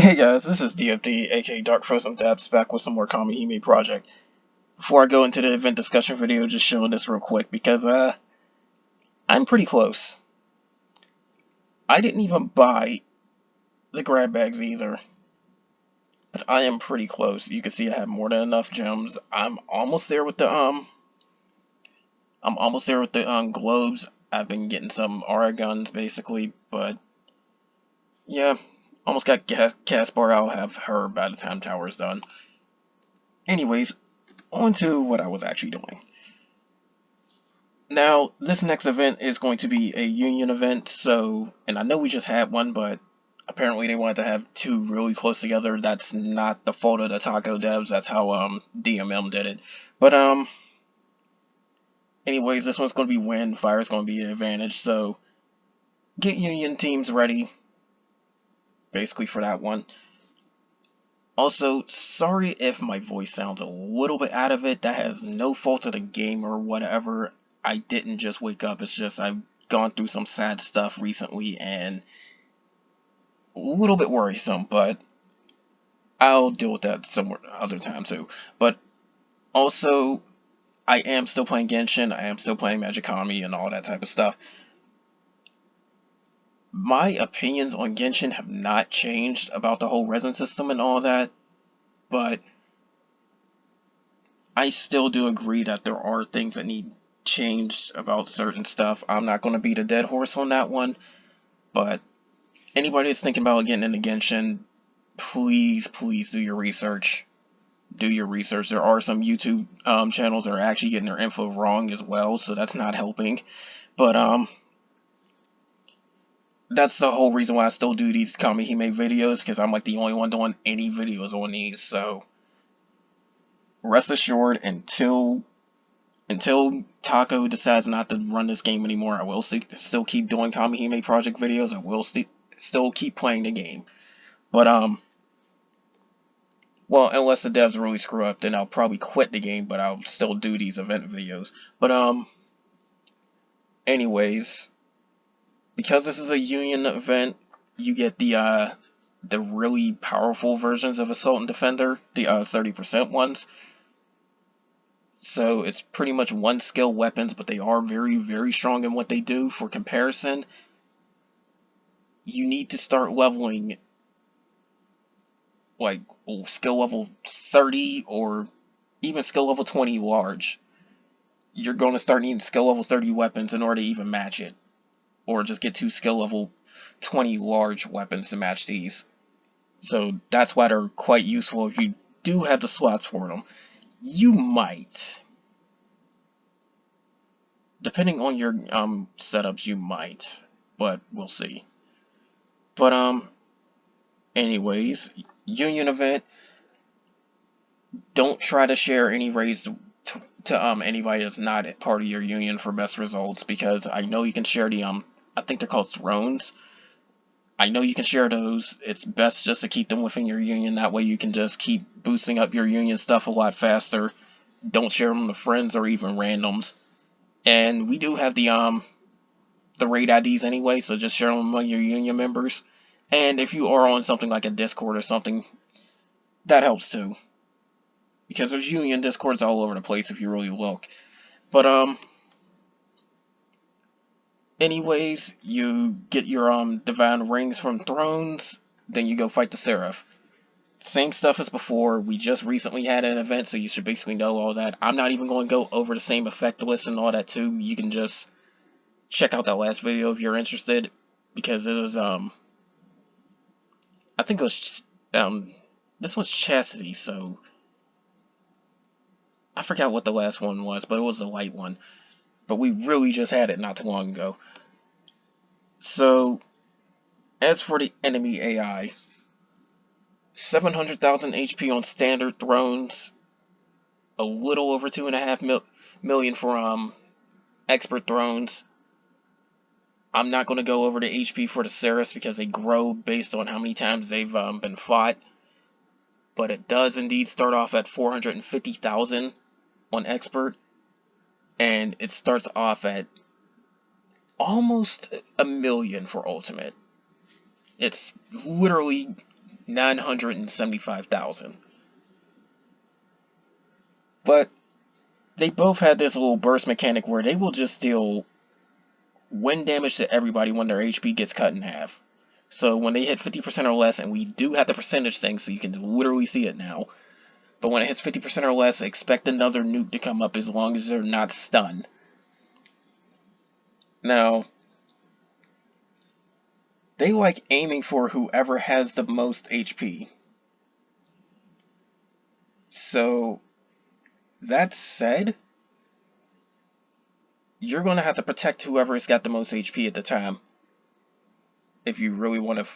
Hey guys, this is DFD, aka Dark Frozen Depths, back with some more Kamihime project. Before I go into the event discussion video, just showing this real quick because I'm pretty close. I didn't even buy the grab bags either, but I am pretty close. You can see I have more than enough gems. I'm almost there with the globes. I've been getting some aura guns basically, but yeah, almost got Caspar. I'll have her by the time tower's done. Anyways, on to what I was actually doing. Now, this next event is going to be a union event, and I know we just had one, but apparently they wanted to have two really close together. That's not the fault of the Taco devs, that's how, DMM did it. But, anyways, this one's going to be win, fire's going to be an advantage, so get union teams ready, basically, for that one. Also, sorry if my voice sounds a little bit out of it, that has no fault of the game or whatever. I didn't just wake up, it's just I've gone through some sad stuff recently and a little bit worrisome, but I'll deal with that some other time too. But also, I am still playing Genshin, I am still playing Magicami and all that type of stuff. My opinions on Genshin have not changed about the whole resin system and all that, but I still do agree that there are things that need changed about certain stuff. I'm not going to beat a dead horse on that one, but anybody that's thinking about getting into Genshin, please do your research. Do your research. There are some YouTube channels that are actually getting their info wrong as well, so that's not helping. But that's the whole reason why I still do these Kamihime videos, because I'm like the only one doing any videos on these. So rest assured, until Taco decides not to run this game anymore, I will still keep doing Kamihime project videos. I will still keep playing the game. But well, unless the devs really screw up, then I'll probably quit the game, but I'll still do these event videos. But anyways, because this is a union event, you get the really powerful versions of Assault and Defender, the 30% ones. So it's pretty much one skill weapons, but they are very strong in what they do. For comparison, you need to start leveling like skill level 30 or even skill level 20 large. You're going to start needing skill level 30 weapons in order to even match it, or just get two skill level 20 large weapons to match these. So that's why they're quite useful if you do have the slots for them. You might, depending on your setups, you might, but we'll see. But anyways, union event. Don't try to share any raids to anybody that's not part of your union for best results, because I know you can share the I think they're called thrones. I know you can share those. It's best just to keep them within your union. That way you can just keep boosting up your union stuff a lot faster. Don't share them to friends or even randoms. And we do have the raid IDs anyway, so just share them among your union members. And if you are on something like a Discord or something, that helps too, because there's union Discords all over the place if you really look. But anyways, you get your divine rings from thrones, then you go fight the Seraph. Same stuff as before. We just recently had an event, so you should basically know all that. I'm not even going to go over the same effect list and all that too. You can just check out that last video if you're interested, because it was I think it was this one's Chastity, so I forgot what the last one was, but it was the light one. But we really just had it not too long ago. So as for the enemy AI, 700,000 HP on standard thrones, a little over 2.5 million for expert thrones. I'm not going to go over the HP for the Seraphs because they grow based on how many times they've been fought. But it does indeed start off at 450,000 on expert, and it starts off at almost a million for ultimate. It's literally 975,000. But they both had this little burst mechanic where they will just deal wind damage to everybody when their HP gets cut in half. So when they hit 50% or less, and we do have the percentage thing so you can literally see it now, but when it hits 50% or less, expect another nuke to come up as long as they're not stunned. Now, they like aiming for whoever has the most HP. So, that said, you're going to have to protect whoever's got the most HP at the time if you really want to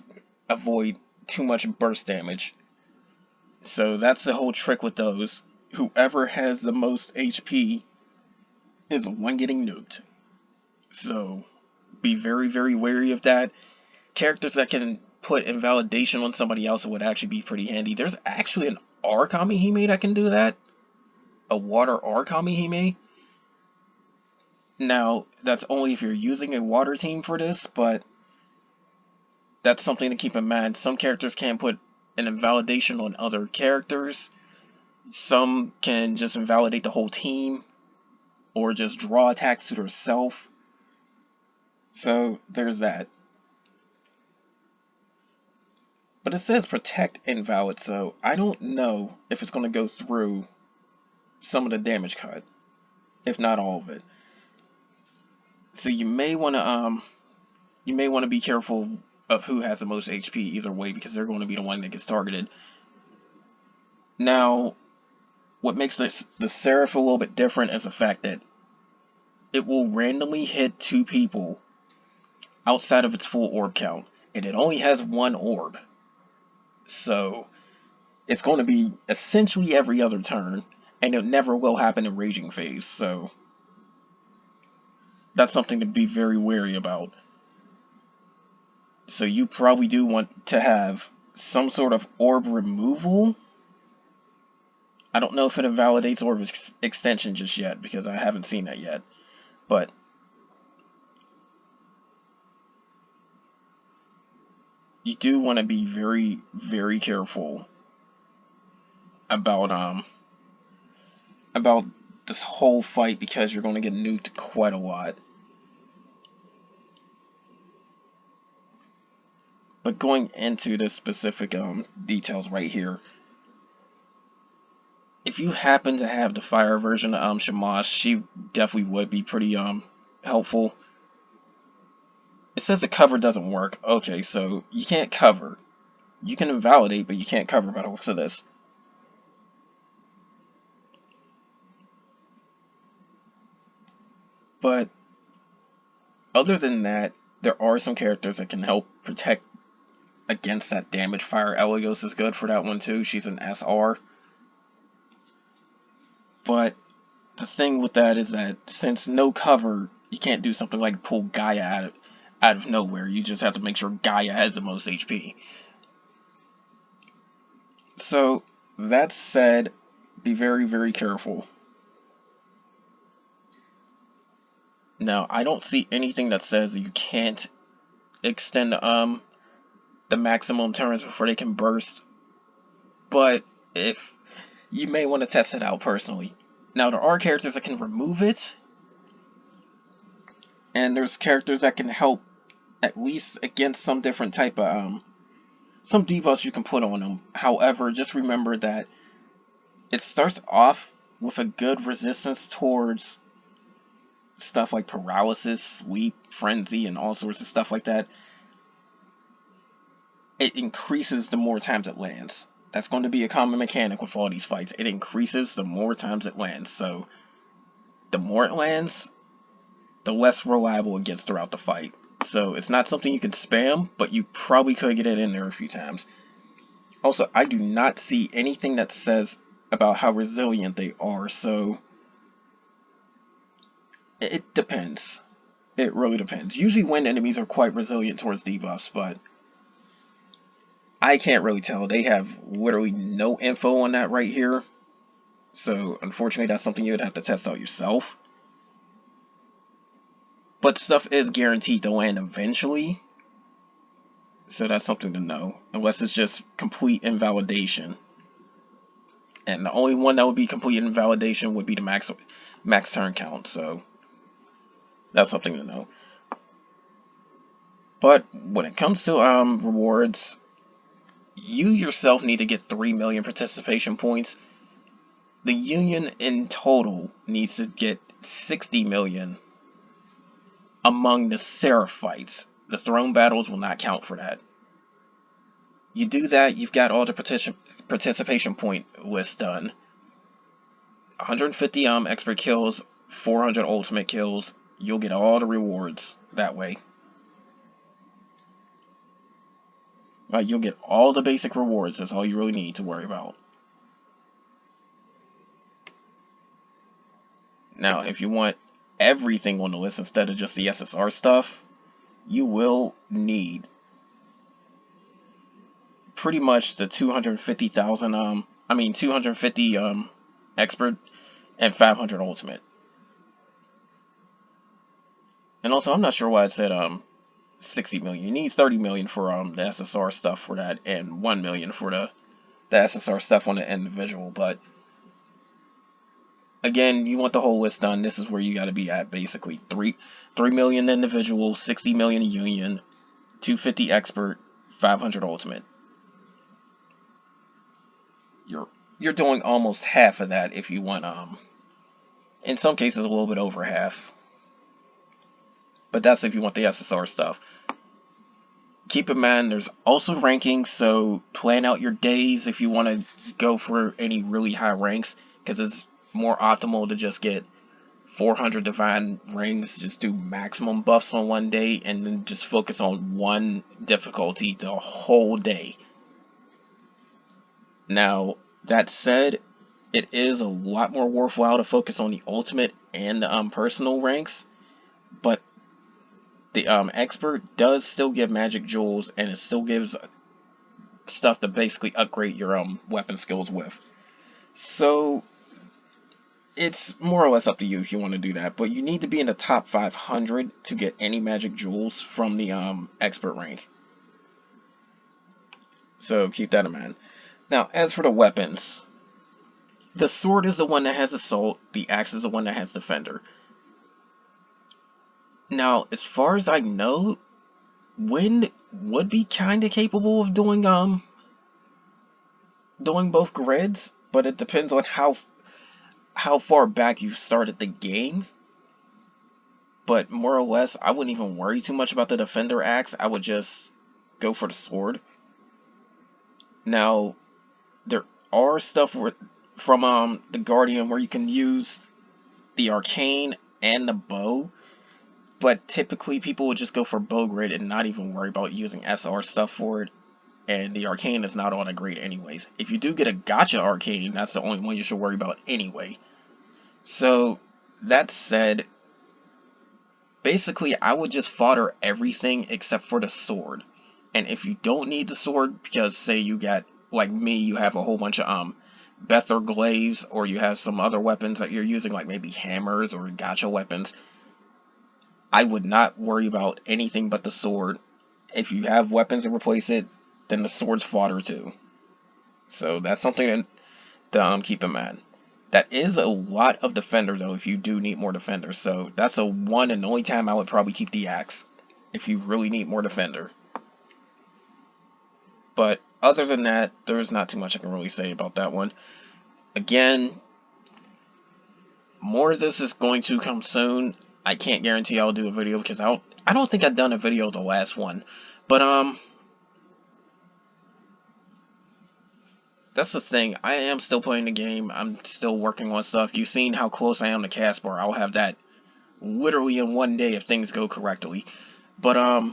avoid too much burst damage. So that's the whole trick with those. Whoever has the most HP is the one getting nuked. So be very, very wary of that. Characters that can put invalidation on somebody else would actually be pretty handy. There's actually an R Kamihime that can do that. A water R Kamihime. Now, that's only if you're using a water team for this, but that's something to keep in mind. Some characters can put an invalidation on other characters. Some can just invalidate the whole team, or just draw attacks to herself. So, there's that. But it says protect invalid, so I don't know if it's going to go through some of the damage cut, if not all of it. So you may want to be careful of who has the most HP either way, because they're going to be the one that gets targeted. Now, what makes the Seraph a little bit different is the fact that it will randomly hit 2 people outside of its full orb count, and it only has 1 orb. So it's going to be essentially every other turn, and it never will happen in Raging Phase, so that's something to be very wary about. So you probably do want to have some sort of orb removal. I don't know if it invalidates orb extension just yet, because I haven't seen that yet. But you do want to be very, very careful about this whole fight, because you're going to get nuked quite a lot. But going into the specific details right here, if you happen to have the fire version of Shamash, she definitely would be pretty helpful. It says the cover doesn't work. Okay, so you can't cover. You can invalidate, but you can't cover by the looks of this. But other than that, there are some characters that can help protect against that damage. Fire Eligos is good for that one too. She's an SR. But the thing with that is that since no cover, you can't do something like pull Gaia out of nowhere. You just have to make sure Gaia has the most HP. So that said, be very, very careful. Now, I don't see anything that says you can't extend the maximum turns before they can burst, but if you may want to test it out personally. Now, there are characters that can remove it, and there's characters that can help at least against some different type of some debuffs you can put on them. However, just remember that it starts off with a good resistance towards stuff like paralysis, sleep, frenzy, and all sorts of stuff like that. It increases the more times it lands. That's going to be a common mechanic with all these fights. It increases the more times it lands. So the more it lands, the less reliable it gets throughout the fight. So it's not something you can spam, but you probably could get it in there a few times. Also, I do not see anything that says about how resilient they are, so it depends. It really depends. Usually wind enemies are quite resilient towards debuffs, but I can't really tell. They have literally no info on that right here. So unfortunately, that's something you would have to test out yourself. But stuff is guaranteed to land eventually. So that's something to know, unless it's just complete invalidation. And the only one that would be complete invalidation would be the max turn count. So that's something to know. But when it comes to rewards, you yourself need to get 3 million participation points. The Union in total needs to get 60 million among the Seraph fights. The throne battles will not count for that. You do that, you've got all the participation point lists done. 150 expert kills, 400 ultimate kills. You'll get all the rewards that way. You'll get all the basic rewards. That's all you really need to worry about. Now, if you want everything on the list instead of just the SSR stuff, you will need pretty much the 250,000 250 expert and 500 ultimate. And also, I'm not sure why it said 60 million. You need 30 million for the SSR stuff for that, and 1 million for the SSR stuff on the individual. But again, you want the whole list done. This is where you got to be at, basically. 3 million individual, 60 million union, 250 expert, 500 ultimate. You're doing almost half of that if you want in some cases a little bit over half. But that's if you want the SSR stuff. Keep in mind there's also rankings, so plan out your days if you want to go for any really high ranks, because it's more optimal to just get 400 divine rings, just do maximum buffs on one day, and then just focus on one difficulty the whole day. Now, that said, it is a lot more worthwhile to focus on the ultimate and the personal ranks, but the expert does still give magic jewels, and it still gives stuff to basically upgrade your weapon skills with. So it's more or less up to you if you want to do that, but you need to be in the top 500 to get any magic jewels from the expert rank. So keep that in mind. Now, as for the weapons, the sword is the one that has assault, the axe is the one that has defender. Now, as far as I know, Wind would be kind of capable of doing both grids, but it depends on how far back you started the game. But more or less, I wouldn't even worry too much about the defender axe. I would just go for the sword. Now, there are stuff from the Guardian where you can use the arcane and the bow, but typically people would just go for bow grid and not even worry about using SR stuff for it, and the arcane is not on a grid anyways. If you do get a gotcha arcane, that's the only one you should worry about anyway. So that said, basically I would just fodder everything except for the sword. And if you don't need the sword, because say you got, like me, you have a whole bunch of Bether glaives, or you have some other weapons that you're using, like maybe hammers or gotcha weapons, I would not worry about anything but the sword. If you have weapons to replace it, then the sword's fodder too. So that's something to keep in mind. That is a lot of defender though, if you do need more defenders. So that's a one and only time I would probably keep the axe, if you really need more defender. But other than that, there's not too much I can really say about that one. Again, more of this is going to come soon. I can't guarantee I'll do a video because I don't think I've done a video the last one. But that's the thing. I am still playing the game. I'm still working on stuff. You've seen how close I am to Caspar. I'll have that literally in one day if things go correctly. But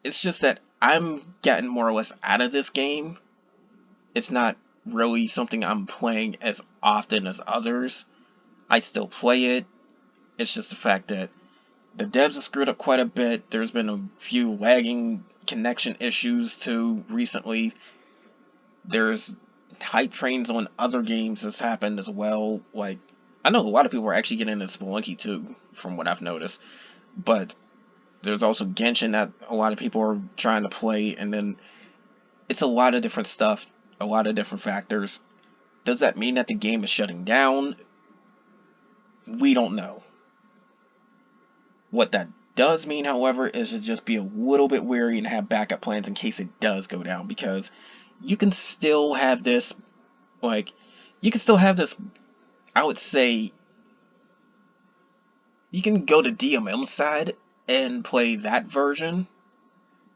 it's just that I'm getting more or less out of this game. It's not really something I'm playing as often as others. I still play it. It's just the fact that the devs have screwed up quite a bit. There's been a few lagging connection issues too recently. There's hype trains on other games that's happened as well. Like, I know a lot of people are actually getting into Spelunky too, from what I've noticed. But There's also Genshin that a lot of people are trying to play, and then it's a lot of different stuff, a lot of different factors. Does that mean that the game is shutting down? We don't know. What that does mean, however, is to just be a little bit wary and have backup plans in case it does go down, because you can still have this, like, you can still have this, I would say, you can go to DMM side and play that version,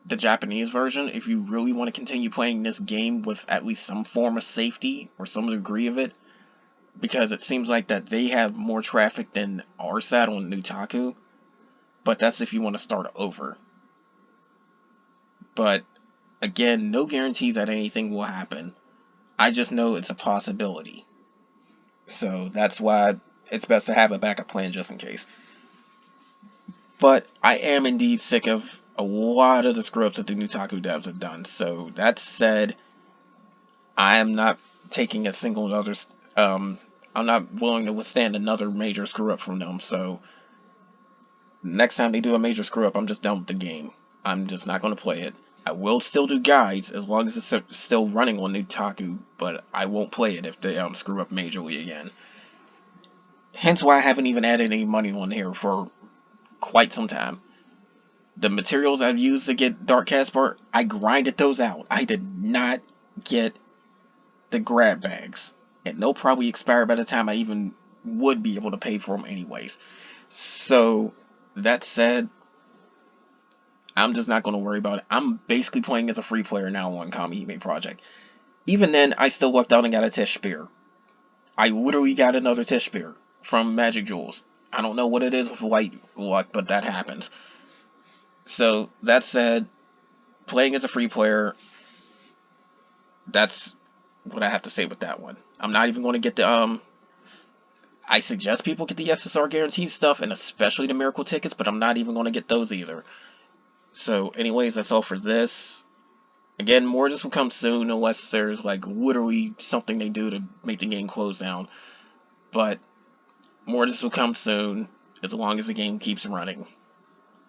the Japanese version, if you really want to continue playing this game with at least some form of safety or some degree of it, because it seems like that they have more traffic than our side on Nutaku, but that's if you want to start over. But again, no guarantees that anything will happen. I just know it's a possibility. So that's why it's best to have a backup plan just in case. But I am indeed sick of a lot of the screw-ups that the Nutaku devs have done. So that said, I am not taking a single other. I'm not willing to withstand another major screw-up from them. So next time they do a major screw-up, I'm just done with the game. I'm just not going to play it. I will still do guides as long as it's still running on Nutaku, but I won't play it if they screw up majorly again. Hence why I haven't even added any money on here for quite some time. The materials I've used to get Dark Caspar, I grinded those out. I did not get the grab bags, and they'll probably expire by the time I even would be able to pay for them anyways. So, that said, I'm just not going to worry about it. I'm basically playing as a free player now on Kamihime Project. Even then, I still lucked out and got a Tish Spear. I literally got another Tish Spear from Magic Jewels. I don't know what it is with light luck, but that happens. So, that said, playing as a free player, that's what I have to say with that one. I'm not even going to get the, I suggest people get the SSR guaranteed stuff, and especially the Miracle tickets, but I'm not even going to get those either. So, anyways, that's all for this. Again, more of this will come soon, unless there's, like, literally something they do to make the game close down. But, more of this will come soon, as long as the game keeps running.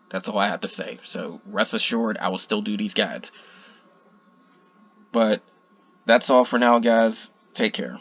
That's all I have to say. So, rest assured, I will still do these guides. But, that's all for now, guys. Take care.